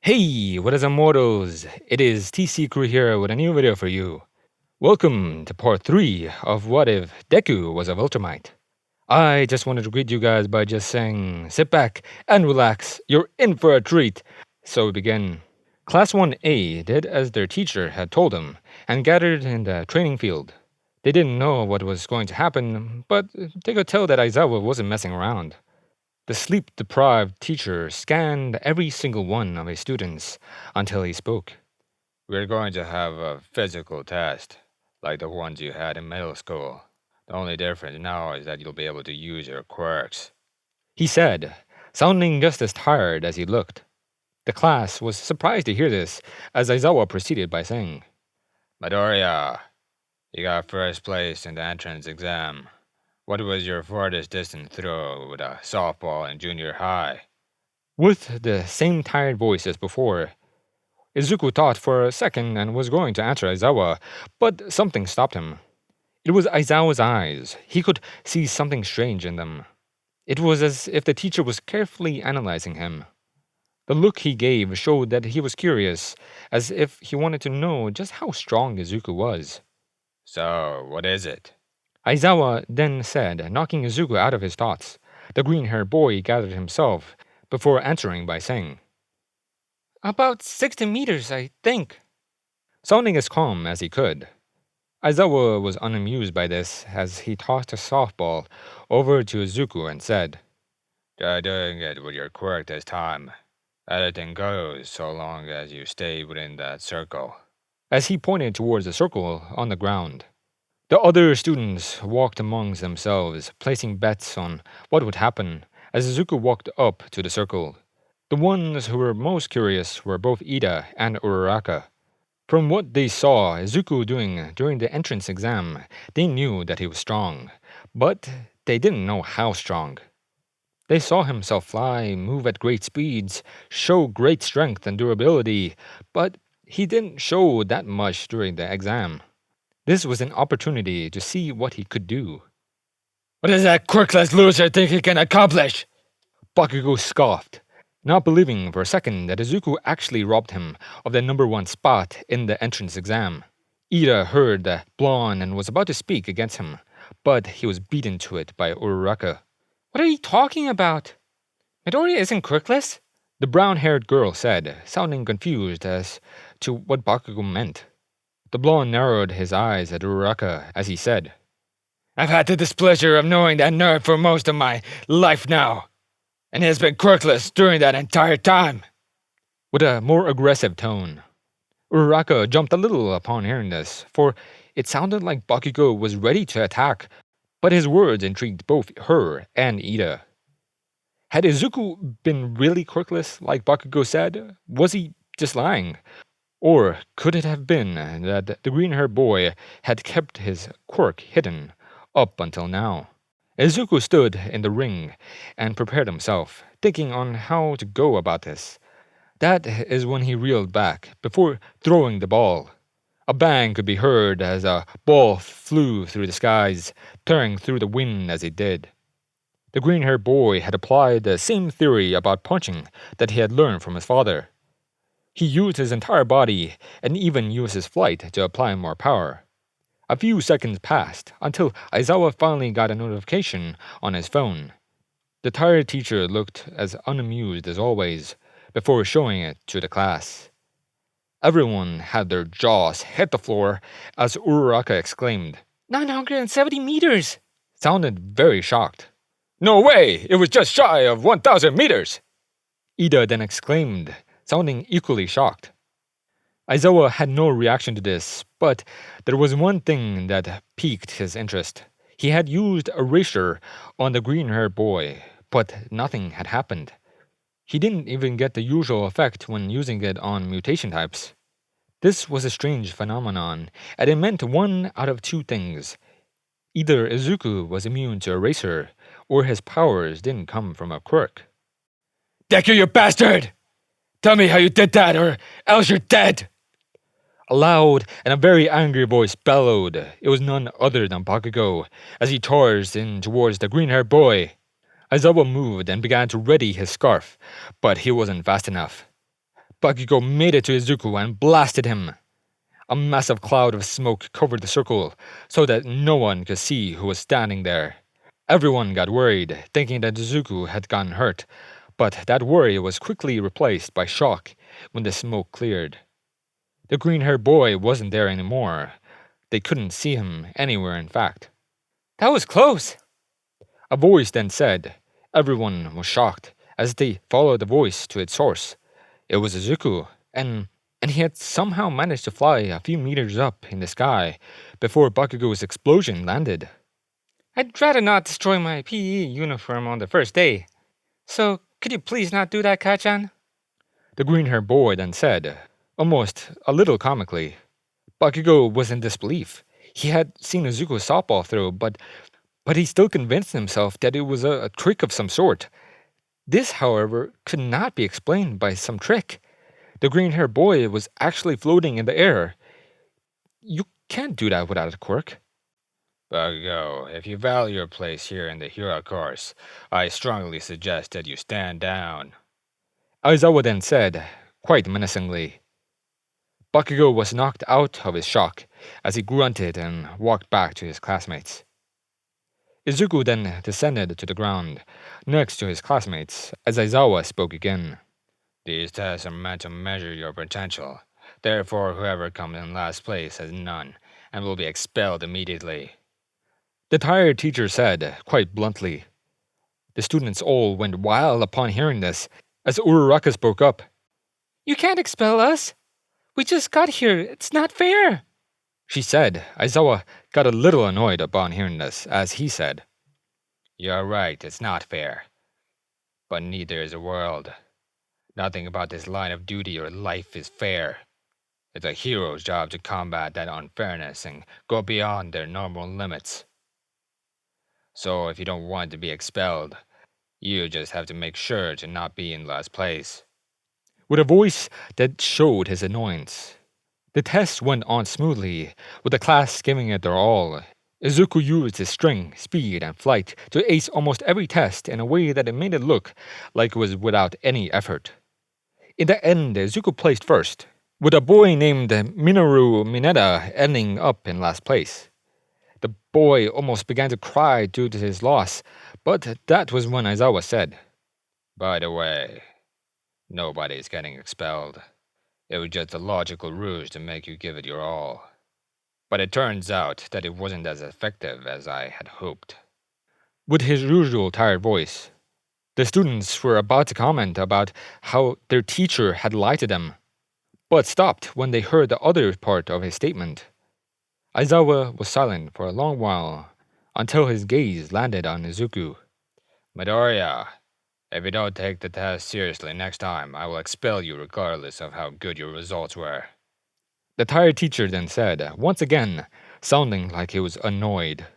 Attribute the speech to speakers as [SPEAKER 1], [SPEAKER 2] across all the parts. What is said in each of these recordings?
[SPEAKER 1] Hey, what is up, mortals? It is TCCrew here with a new video for you. Welcome to part 3 of What If Deku was a Viltrumite. I just wanted to greet you guys by just saying, sit back and relax, you're in for a treat. So we begin. Class 1A did as their teacher had told them and gathered in the training field. They didn't know what was going to happen, but they could tell that Aizawa wasn't messing around. The sleep-deprived teacher scanned every single one of his students until he spoke. We're going to have a physical test, like the ones you had in middle school. The only difference now is that you'll be able to use your quirks, he said, sounding just as tired as he looked. The class was surprised to hear this, as Aizawa proceeded by saying, Midoriya, you got first place in the entrance exam. What was your farthest distance throw with a softball in junior high? With the same tired voice as before, Izuku thought for a second and was going to answer Aizawa, but something stopped him. It was Aizawa's eyes. He could see something strange in them. It was as if the teacher was carefully analyzing him. The look he gave showed that he was curious, as if he wanted to know just how strong Izuku was. So, what is it? Aizawa then said, knocking Izuku out of his thoughts. The green-haired boy gathered himself before answering by saying, About 60 meters, I think. Sounding as calm as he could. Aizawa was unamused by this as he tossed a softball over to Izuku and said, Try doing it with your quirk this time. Anything goes so long as you stay within that circle. As he pointed towards the circle on the ground. The other students walked amongst themselves, placing bets on what would happen as Izuku walked up to the circle. The ones who were most curious were both Ida and Uraraka. From what they saw Izuku doing during the entrance exam, they knew that he was strong, but they didn't know how strong. They saw himself fly, move at great speeds, show great strength and durability, but he didn't show that much during the exam. This was an opportunity to see what he could do. What does that quirkless loser think he can accomplish? Bakugo scoffed, not believing for a second that Izuku actually robbed him of the number 1 spot in the entrance exam. Ida heard the blonde and was about to speak against him, but he was beaten to it by Uraraka. What are you talking about? Midoriya isn't quirkless? The brown-haired girl said, sounding confused as to what Bakugo meant. The blonde narrowed his eyes at Uraraka as he said, I've had the displeasure of knowing that nerd for most of my life now, and he has been quirkless during that entire time. With a more aggressive tone, Uraraka jumped a little upon hearing this, for it sounded like Bakugo was ready to attack, but his words intrigued both her and Ida. Had Izuku been really quirkless like Bakugo said? Was he just lying? Or could it have been that the green-haired boy had kept his quirk hidden up until now? Izuku stood in the ring and prepared himself, thinking on how to go about this. That is when he reeled back, before throwing the ball. A bang could be heard as a ball flew through the skies, tearing through the wind as it did. The green-haired boy had applied the same theory about punching that he had learned from his father. He used his entire body and even used his flight to apply more power. A few seconds passed until Aizawa finally got a notification on his phone. The tired teacher looked as unamused as always before showing it to the class. Everyone had their jaws hit the floor as Uraraka exclaimed, 970 meters! Sounded very shocked. No way! It was just shy of 1,000 meters! Ida then exclaimed, sounding equally shocked. Aizawa had no reaction to this, but there was one thing that piqued his interest. He had used erasure on the green-haired boy, but nothing had happened. He didn't even get the usual effect when using it on mutation types. This was a strange phenomenon, and it meant one out of two things. Either Izuku was immune to erasure, or his powers didn't come from a quirk. Deku, you bastard! Tell me how you did that, or else you're dead! A loud and a very angry voice bellowed. It was none other than Bakugo, as he charged in towards the green-haired boy. Aizawa moved and began to ready his scarf, but he wasn't fast enough. Bakugo made it to Izuku and blasted him. A massive cloud of smoke covered the circle so that no one could see who was standing there. Everyone got worried, thinking that Izuku had gotten hurt, but that worry was quickly replaced by shock when the smoke cleared. The green-haired boy wasn't there anymore. They couldn't see him anywhere, in fact. "That was close," a voice then said. Everyone was shocked as they followed the voice to its source. It was Izuku, and he had somehow managed to fly a few meters up in the sky before Bakugo's explosion landed. "I'd rather not destroy my PE uniform on the first day. So, could you please not do that, Kachan?" The green-haired boy then said, almost a little comically. Bakugo was in disbelief. He had seen Izuku's softball throw, but he still convinced himself that it was a trick of some sort. This, however, could not be explained by some trick. The green-haired boy was actually floating in the air. You can't do that without a quirk. "Bakugo, if you value your place here in the hero course, I strongly suggest that you stand down," Aizawa then said, quite menacingly. Bakugo was knocked out of his shock as he grunted and walked back to his classmates. Izuku then descended to the ground, next to his classmates, as Aizawa spoke again. "These tests are meant to measure your potential. Therefore, whoever comes in last place has none, and will be expelled immediately," the tired teacher said, quite bluntly. The students all went wild upon hearing this, as Uraraka spoke up. "You can't expel us. We just got here. It's not fair," she said. Aizawa got a little annoyed upon hearing this, as he said, "You're right, it's not fair. But neither is the world. Nothing about this line of duty or life is fair. It's a hero's job to combat that unfairness and go beyond their normal limits. So if you don't want to be expelled, you just have to make sure to not be in last place." With a voice that showed his annoyance. The test went on smoothly, with the class giving it their all. Izuku used his strength, speed, and flight to ace almost every test in a way that it made it look like it was without any effort. In the end, Izuku placed first, with a boy named Minoru Mineta ending up in last place. The boy almost began to cry due to his loss, but that was when Aizawa said, "By the way, nobody's getting expelled. It was just a logical ruse to make you give it your all. But it turns out that it wasn't as effective as I had hoped." With his usual tired voice, the students were about to comment about how their teacher had lied to them, but stopped when they heard the other part of his statement. Aizawa was silent for a long while, until his gaze landed on Izuku. "Midoriya, if you don't take the test seriously next time, I will expel you regardless of how good your results were," the tired teacher then said, once again, sounding like he was annoyed.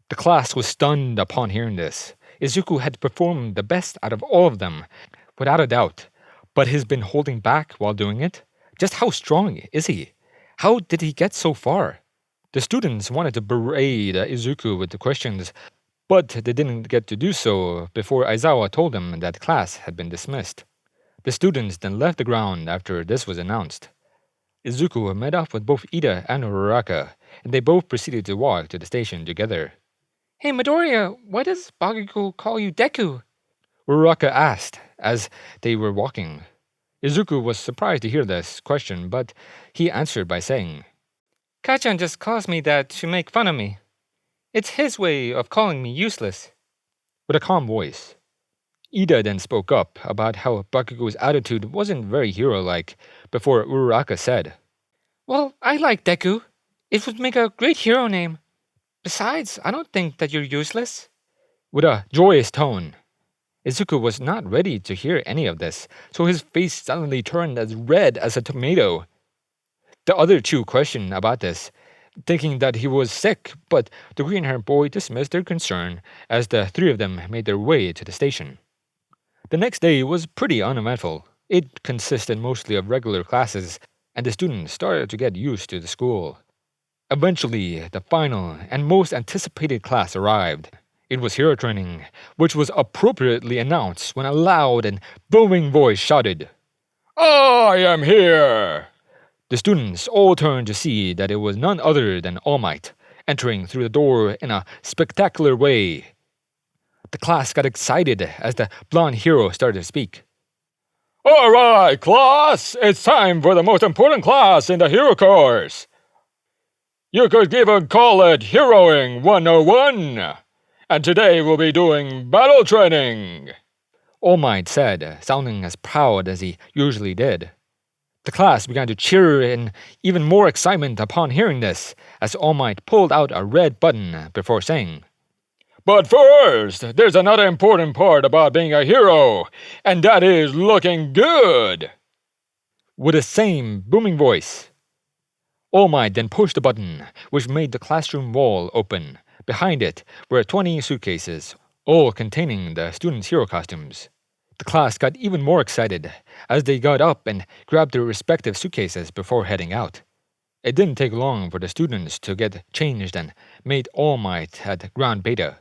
[SPEAKER 1] The class was stunned upon hearing this. Izuku had performed the best out of all of them, without a doubt, but he's been holding back while doing it? Just how strong is he? How did he get so far? The students wanted to berate Izuku with the questions, but they didn't get to do so before Aizawa told them that class had been dismissed. The students then left the ground after this was announced. Izuku met up with both Ida and Uraraka, and they both proceeded to walk to the station together. "Hey Midoriya, why does Bakugo call you Deku?" Uraraka asked as they were walking. Izuku was surprised to hear this question, but he answered by saying, "Kachan just calls me that to make fun of me. It's his way of calling me useless." With a calm voice, Ida then spoke up about how Bakugo's attitude wasn't very hero-like before Uraraka said, "Well, I like Deku. It would make a great hero name. Besides, I don't think that you're useless." With a joyous tone, Izuku was not ready to hear any of this, so his face suddenly turned as red as a tomato. The other two questioned about this, thinking that he was sick, but the green-haired boy dismissed their concern as the three of them made their way to the station. The next day was pretty uneventful. It consisted mostly of regular classes, and the students started to get used to the school. Eventually, the final and most anticipated class arrived. It was hero training, which was appropriately announced when a loud and booming voice shouted, I am here! The students all turned to see that it was none other than All Might, entering through the door in a spectacular way. The class got excited as the blonde hero started to speak. Alright, class! It's time for the most important class in the hero course! You could even call it Heroing 101! And today we'll be doing battle training! All Might said, sounding as proud as he usually did. The class began to cheer in even more excitement upon hearing this, as All Might pulled out a red button before saying, But first, there's another important part about being a hero, and that is looking good! With the same booming voice, All Might then pushed the button, which made the classroom wall open. Behind it were 20 suitcases, all containing the students' hero costumes. The class got even more excited as they got up and grabbed their respective suitcases before heading out. It didn't take long for the students to get changed and made All Might at ground beta.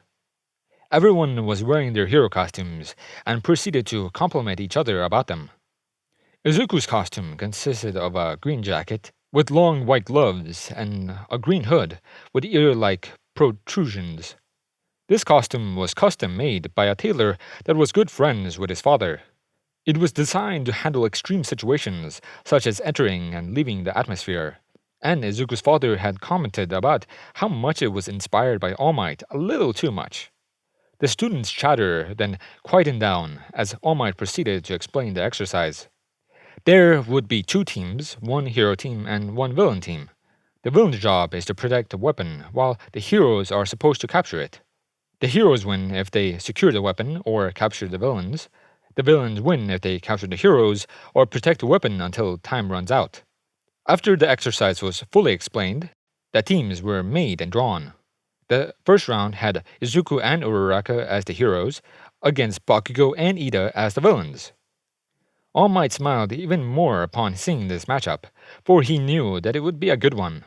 [SPEAKER 1] Everyone was wearing their hero costumes and proceeded to compliment each other about them. Izuku's costume consisted of a green jacket with long white gloves and a green hood with ear-like protrusions. This costume was custom made by a tailor that was good friends with his father. It was designed to handle extreme situations, such as entering and leaving the atmosphere. And Izuku's father had commented about how much it was inspired by All Might a little too much. The students' chatter then quietened down as All Might proceeded to explain the exercise. There would be 2 teams, 1 hero team and 1 villain team. The villain's job is to protect the weapon, while the heroes are supposed to capture it. The heroes win if they secure the weapon or capture the villains. The villains win if they capture the heroes or protect the weapon until time runs out. After the exercise was fully explained, the teams were made and drawn. The first round had Izuku and Uraraka as the heroes, against Bakugo and Ida as the villains. All Might smiled even more upon seeing this matchup, for he knew that it would be a good one,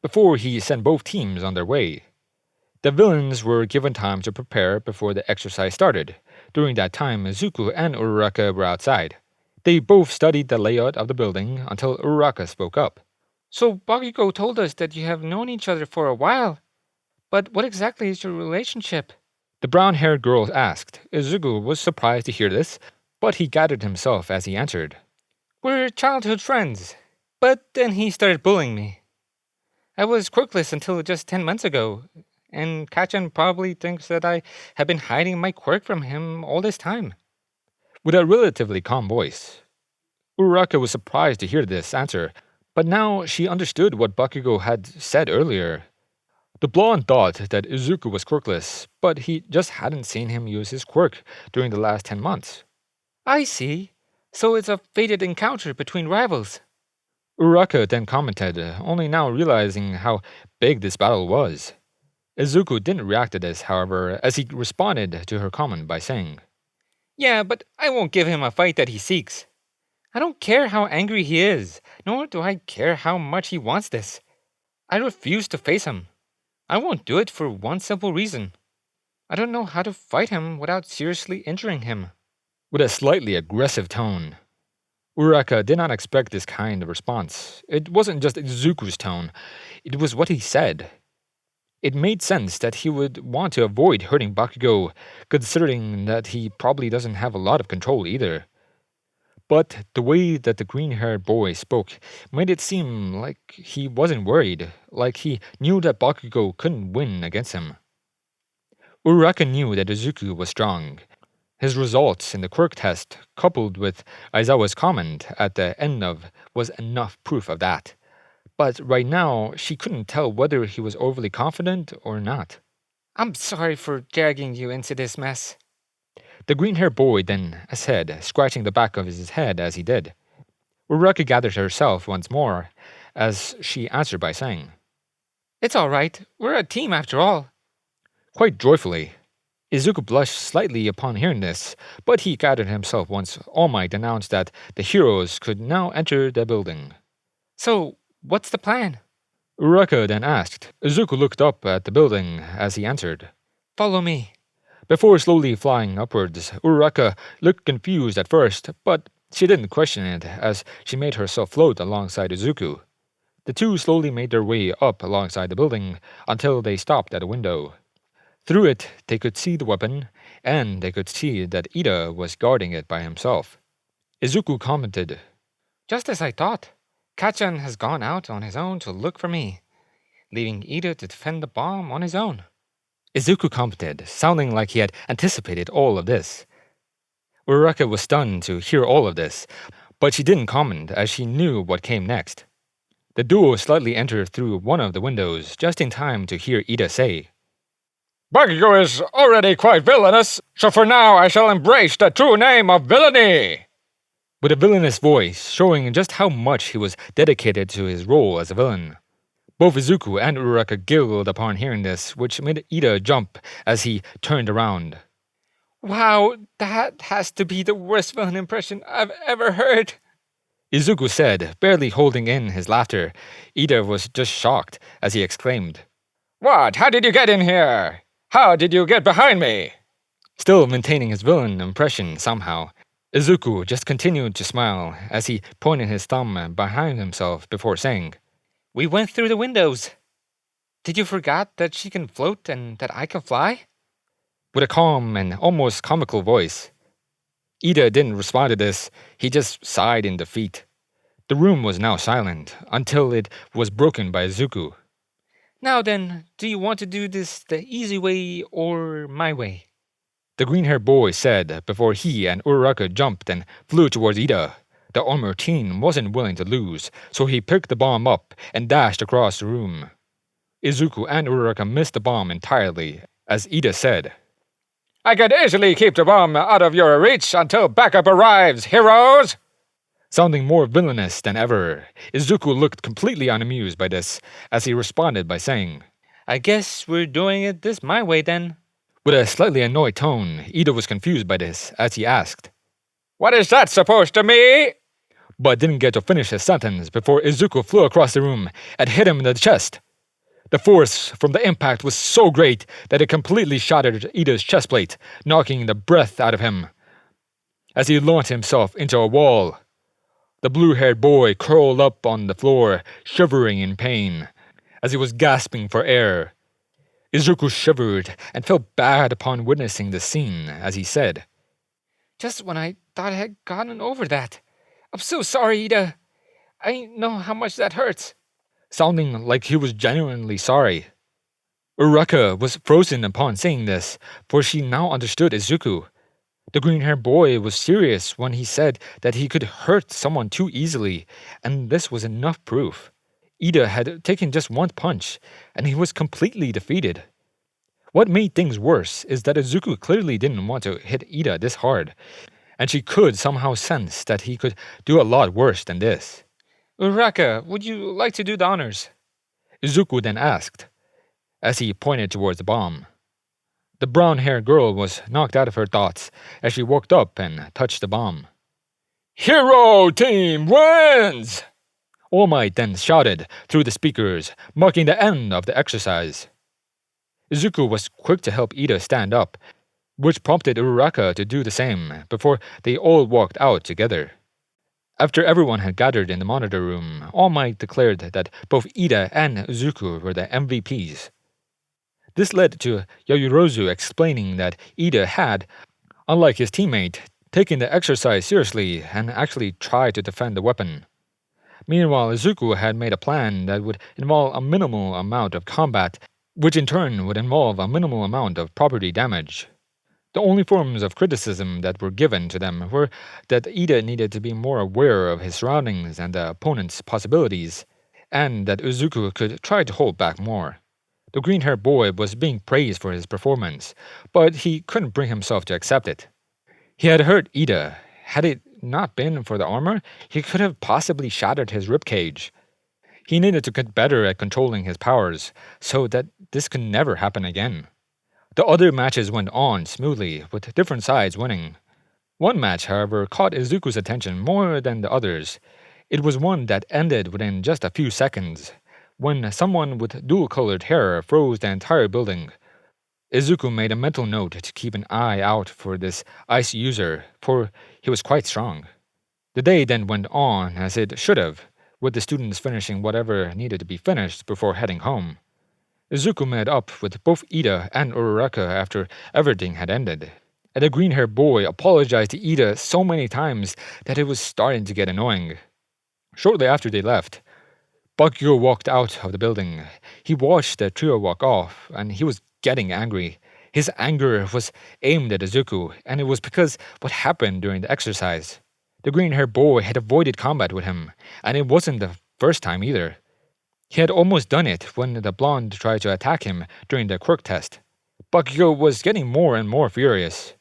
[SPEAKER 1] before he sent both teams on their way. The villains were given time to prepare before the exercise started. During that time, Izuku and Uraraka were outside. They both studied the layout of the building until Uraraka spoke up. So Bakugo told us that you have known each other for a while. But what exactly is your relationship? The brown-haired girl asked. Izuku was surprised to hear this, but he gathered himself as he answered. We're childhood friends. But then he started bullying me. I was quirkless until just 10 months ago. And Kachan probably thinks that I have been hiding my quirk from him all this time. With a relatively calm voice, Uraraka was surprised to hear this answer, but now she understood what Bakugo had said earlier. The blonde thought that Izuku was quirkless, but he just hadn't seen him use his quirk during the last 10 months. I see. So it's a fated encounter between rivals. Uraraka then commented, only now realizing how big this battle was. Izuku didn't react to this, however, as he responded to her comment by saying, Yeah, but I won't give him a fight that he seeks. I don't care how angry he is, nor do I care how much he wants this. I refuse to face him. I won't do it for one simple reason. I don't know how to fight him without seriously injuring him. With a slightly aggressive tone, Uraraka did not expect this kind of response. It wasn't just Izuku's tone, it was what he said. It made sense that he would want to avoid hurting Bakugo, considering that he probably doesn't have a lot of control either. But the way that the green-haired boy spoke made it seem like he wasn't worried, like he knew that Bakugo couldn't win against him. Uraraka knew that Izuku was strong. His results in the quirk test, coupled with Aizawa's comment at the end was enough proof of that. But right now, she couldn't tell whether he was overly confident or not. I'm sorry for dragging you into this mess. The green-haired boy then said, scratching the back of his head as he did. Uraraka gathered herself once more, as she answered by saying, It's all right. We're a team after all. Quite joyfully, Izuku blushed slightly upon hearing this, but he gathered himself once All Might announced that the heroes could now enter the building. So, what's the plan? Uraraka then asked. Izuku looked up at the building as he answered, Follow me. Before slowly flying upwards, Uraraka looked confused at first, but She didn't question it as she made herself float alongside Izuku. The two slowly made their way up alongside the building until they stopped at a window. Through it, they could see the weapon, and they could see that Ida was guarding it by himself. Izuku commented, "Just as I thought. Kachan has gone out on his own to look for me, leaving Ida to defend the bomb on his own." Izuku commented, sounding like he had anticipated all of this. Uraraka was stunned to hear all of this, but she didn't comment as she knew what came next. The duo slightly entered through one of the windows just in time to hear Ida say, "Bakugo is already quite villainous, so for now I shall embrace the true name of villainy!" With a villainous voice, showing just how much he was dedicated to his role as a villain. Both Izuku and Uraraka giggled upon hearing this, which made Ida jump as he turned around. "Wow, that has to be the worst villain impression I've ever heard," Izuku said, barely holding in his laughter. Ida was just shocked as he exclaimed, "What? How did you get in here? How did you get behind me?" Still maintaining his villain impression somehow, Izuku just continued to smile as he pointed his thumb behind himself before saying, "We went through the windows. Did you forget that she can float and that I can fly?" With a calm and almost comical voice. Ida didn't respond to this, he just sighed in defeat. The room was now silent, until it was broken by Izuku. "Now then, do you want to do this the easy way or my way?" The green-haired boy said before he and Uraraka jumped and flew towards Ida. The armored teen wasn't willing to lose, so he picked the bomb up and dashed across the room. Izuku and Uraraka missed the bomb entirely, as Ida said, "I could easily keep the bomb out of your reach until backup arrives, heroes!" Sounding more villainous than ever, Izuku looked completely unamused by this, as he responded by saying, "I guess we're doing it this my way then." With a slightly annoyed tone, Ida was confused by this, as he asked, "What is that supposed to mean?" But didn't get to finish his sentence before Izuku flew across the room and hit him in the chest. The force from the impact was so great that it completely shattered Ida's chest plate, knocking the breath out of him. As he launched himself into a wall, the blue-haired boy curled up on the floor, shivering in pain, as he was gasping for air. Izuku shivered and felt bad upon witnessing the scene, as he said, "Just when I thought I had gotten over that. I'm so sorry, Ida. I know how much that hurts." Sounding like he was genuinely sorry. Uraraka was frozen upon saying this, for she now understood Izuku. The green-haired boy was serious when he said that he could hurt someone too easily, and this was enough proof. Ida had taken just one punch, and he was completely defeated. What made things worse is that Izuku clearly didn't want to hit Ida this hard, and she could somehow sense that he could do a lot worse than this. "Uraraka, would you like to do the honors?" Izuku then asked, as he pointed towards the bomb. The brown-haired girl was knocked out of her thoughts as she walked up and touched the bomb. "Hero Team wins!" All Might then shouted through the speakers, marking the end of the exercise. Izuku was quick to help Ida stand up, which prompted Uraraka to do the same before they all walked out together. After everyone had gathered in the monitor room, All Might declared that both Ida and Izuku were the MVPs. This led to Yaoyorozu explaining that Ida had, unlike his teammate, taken the exercise seriously and actually tried to defend the weapon. Meanwhile, Izuku had made a plan that would involve a minimal amount of combat, which in turn would involve a minimal amount of property damage. The only forms of criticism that were given to them were that Ida needed to be more aware of his surroundings and the opponent's possibilities, and that Izuku could try to hold back more. The green-haired boy was being praised for his performance, but he couldn't bring himself to accept it. He had hurt Ida. Had it not been for the armor, he could have possibly shattered his ribcage. He needed to get better at controlling his powers, so that this could never happen again. The other matches went on smoothly, with different sides winning. One match, however, caught Izuku's attention more than the others. It was one that ended within just a few seconds, when someone with dual-colored hair froze the entire building. Izuku made a mental note to keep an eye out for this ice user, for he was quite strong. The day then went on as it should have, with the students finishing whatever needed to be finished before heading home. Izuku met up with both Ida and Uraraka after everything had ended, and the green-haired boy apologized to Ida so many times that it was starting to get annoying. Shortly after they left, Bakugo walked out of the building. He watched the trio walk off, and he was getting angry. His anger was aimed at Izuku, and it was because what happened during the exercise. The green-haired boy had avoided combat with him, and it wasn't the first time either. He had almost done it when the blonde tried to attack him during the quirk test. Bakugo was getting more and more furious.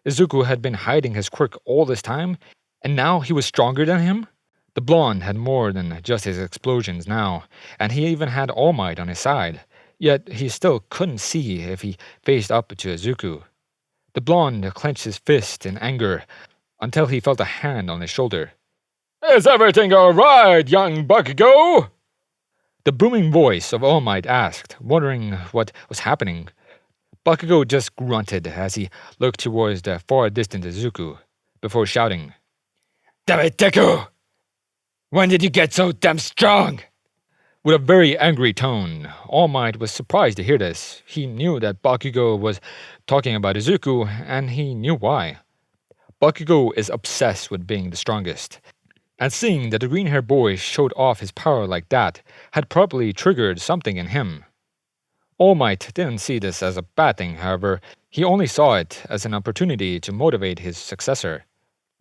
[SPEAKER 1] Izuku had been hiding his quirk all this time, and now he was stronger than him? The blonde had more than just his explosions now, and he even had All Might on his side, yet he still couldn't see if he faced up to Izuku. The blonde clenched his fist in anger until he felt a hand on his shoulder. "Is everything alright, young Bakugo?" The booming voice of All Might asked, wondering what was happening. Bakugo just grunted as he looked towards the far-distant Izuku, before shouting, "Damn it, Deku! When did you get so damn strong?" With a very angry tone, All Might was surprised to hear this. He knew that Bakugo was talking about Izuku, and he knew why. Bakugo is obsessed with being the strongest, and seeing that the green-haired boy showed off his power like that had probably triggered something in him. All Might didn't see this as a bad thing, however. He only saw it as an opportunity to motivate his successor.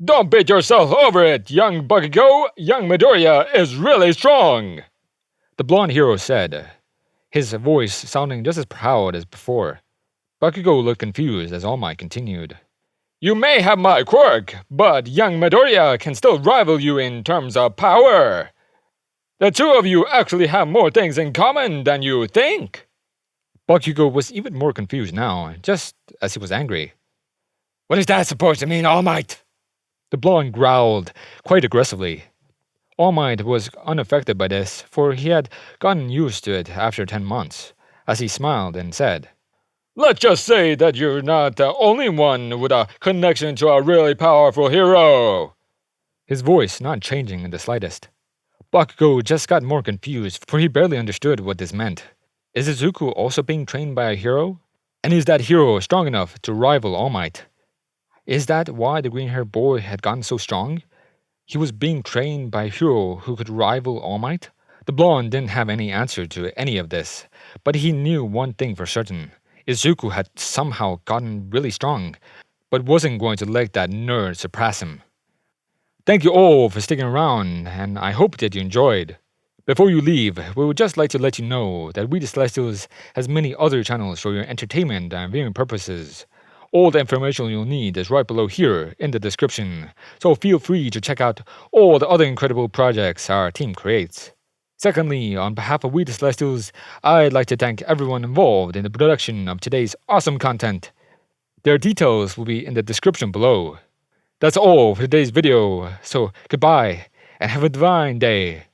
[SPEAKER 1] "Don't beat yourself over it, young Bakugo! Young Midoriya is really strong!" The blonde hero said, his voice sounding just as proud as before. Bakugo looked confused as All Might continued. "You may have my quirk, but young Midoriya can still rival you in terms of power. The two of you actually have more things in common than you think." Bakugo was even more confused now, just as he was angry. "What is that supposed to mean, All Might?" The blonde growled quite aggressively. All Might was unaffected by this, for he had gotten used to it after 10 months, as he smiled and said, "Let's just say that you're not the only one with a connection to a really powerful hero." His voice not changing in the slightest. Bakugo just got more confused, for he barely understood what this meant. Is Izuku also being trained by a hero? And is that hero strong enough to rival All Might? Is that why the green-haired boy had gotten so strong? He was being trained by a hero who could rival All Might? The blonde didn't have any answer to any of this, but he knew one thing for certain. Izuku had somehow gotten really strong, but wasn't going to let that nerd surpass him. Thank you all for sticking around, and I hope that you enjoyed. Before you leave, we would just like to let you know that We the Celestials has many other channels for your entertainment and viewing purposes. All the information you'll need is right below here in the description, so feel free to check out all the other incredible projects our team creates. Secondly, on behalf of We the Celestials, I'd like to thank everyone involved in the production of today's awesome content. Their details will be in the description below. That's all for today's video, so goodbye and have a divine day.